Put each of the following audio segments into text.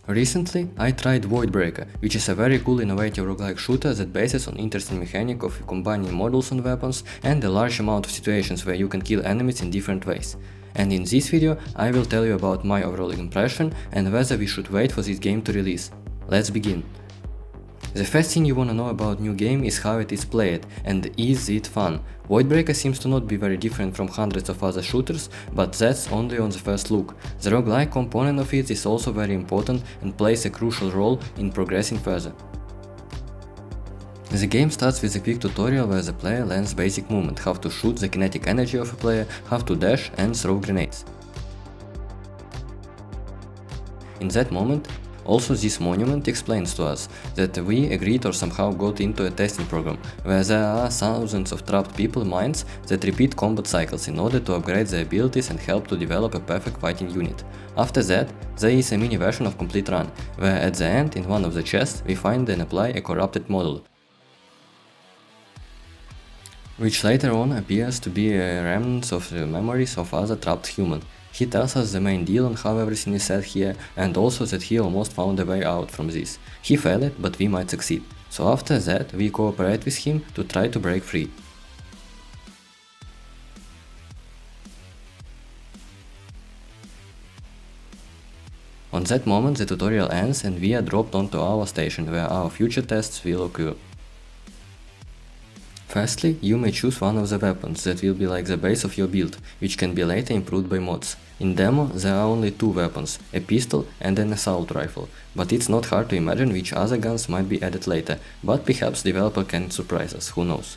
Recently, I tried Voidbreaker, which is a very cool innovative roguelike shooter that bases on interesting mechanic of combining models on weapons and a large amount of situations where you can kill enemies in different ways. And in this video, I will tell you about my overall impression and whether we should wait for this game to release. Let's begin. The first thing you wanna know about new game is how it is played and is it fun. Voidbreaker seems to not be very different from hundreds of other shooters, but that's only on the first look. The roguelike component of it is also very important and plays a crucial role in progressing further. The game starts with a quick tutorial where the player learns basic movement, how to shoot, the kinetic energy of a player, how to dash and throw grenades. In that moment, also this monument explains to us that we agreed or somehow got into a testing program, where there are thousands of trapped people minds that repeat combat cycles in order to upgrade their abilities and help to develop a perfect fighting unit. After that, there is a mini version of Complete Run, where at the end in one of the chests we find and apply a corrupted model, which later on appears to be a remnant of the memories of other trapped human. He tells us the main deal on how everything is set here, and also that he almost found a way out from this. He failed, but we might succeed. So after that, we cooperate with him to try to break free. On that moment, the tutorial ends and we are dropped onto our station, where our future tests will occur. Firstly, you may choose one of the weapons that will be like the base of your build, which can be later improved by mods. In demo, there are only two weapons, a pistol and an assault rifle, but it's not hard to imagine which other guns might be added later, but perhaps developer can surprise us, who knows.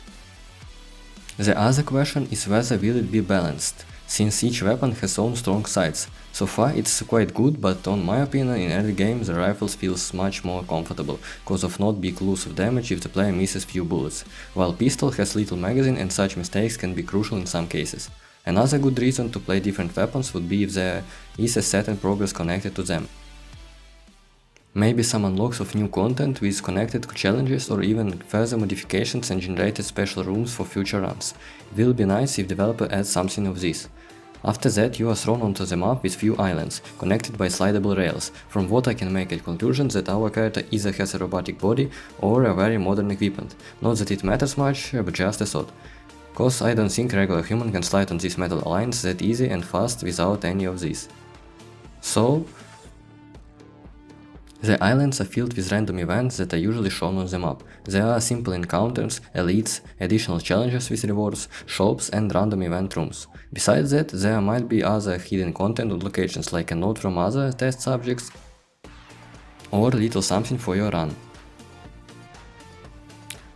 The other question is whether will it be balanced, since each weapon has own strong sides. So far it's quite good, but on my opinion in early game the rifles feels much more comfortable, cause of not big loss of damage if the player misses few bullets, while pistol has little magazine and such mistakes can be crucial in some cases. Another good reason to play different weapons would be if there is a certain progress connected to them. Maybe some unlocks of new content with connected challenges or even further modifications and generated special rooms for future runs. It will be nice if developer adds something of this. After that you are thrown onto the map with few islands, connected by slidable rails, from what I can make a conclusion that our character either has a robotic body or a very modern equipment. Not that it matters much, but just a thought. Cause I don't think regular human can slide on these metal lines that easy and fast without any of this. So, the islands are filled with random events that are usually shown on the map. There are simple encounters, elites, additional challenges with rewards, shops and random event rooms. Besides that, there might be other hidden content or locations like a note from other test subjects or little something for your run.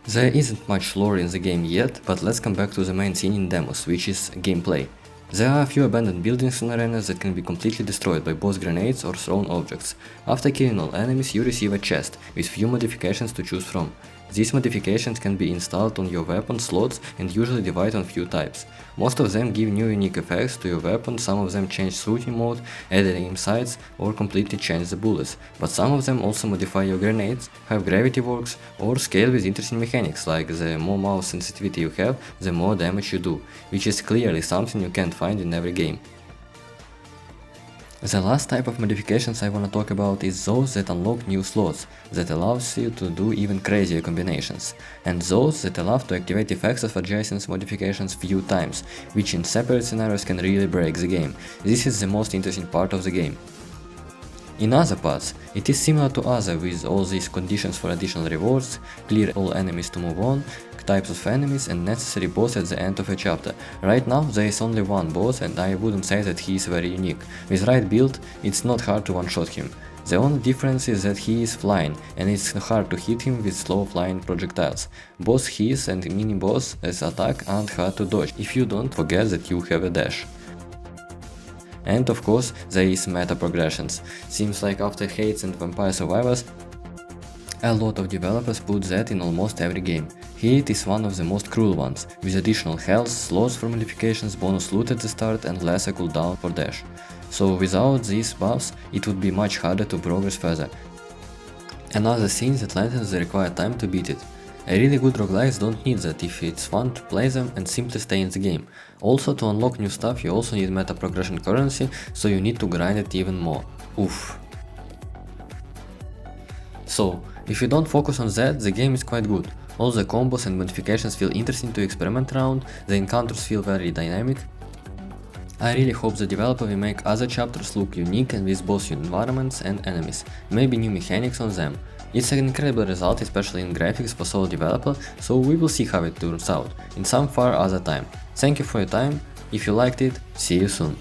There isn't much lore in the game yet, but let's come back to the main scene in demos, which is gameplay. There are a few abandoned buildings in arenas that can be completely destroyed by both grenades or thrown objects. After killing all enemies you receive a chest, with few modifications to choose from. These modifications can be installed on your weapon slots and usually divide on few types. Most of them give new unique effects to your weapon, some of them change shooting mode, add aim sights or completely change the bullets, but some of them also modify your grenades, have gravity works or scale with interesting mechanics, like the more mouse sensitivity you have, the more damage you do, which is clearly something you can't find in every game. The last type of modifications I wanna talk about is those that unlock new slots, that allows you to do even crazier combinations, and those that allow to activate effects of adjacent modifications few times, which in separate scenarios can really break the game. This is the most interesting part of the game. In other parts, it is similar to other with all these conditions for additional rewards, clear all enemies to move on, types of enemies and necessary boss at the end of a chapter. Right now there is only one boss and I wouldn't say that he is very unique. With right build, it's not hard to one-shot him. The only difference is that he is flying and it's hard to hit him with slow flying projectiles. Both his and mini-boss as attack aren't hard to dodge, if you don't forget that you have a dash. And of course there is meta progressions. Seems like after Hades and Vampire Survivors, a lot of developers put that in almost every game. Here it is one of the most cruel ones, with additional health, slots for modifications, bonus loot at the start and lesser cooldown for dash. So without these buffs it would be much harder to progress further. Another thing that lengthens the required time to beat it. A really good roguelikes don't need that if it's fun to play them and simply stay in the game. Also, to unlock new stuff you also need meta progression currency, so you need to grind it even more. Oof. So, if you don't focus on that, the game is quite good. All the combos and modifications feel interesting to experiment around, the encounters feel very dynamic. I really hope the developer will make other chapters look unique and with both environments and enemies, maybe new mechanics on them. It's an incredible result, especially in graphics for solo developer, so we will see how it turns out, in some far other time. Thank you for your time, if you liked it, see you soon.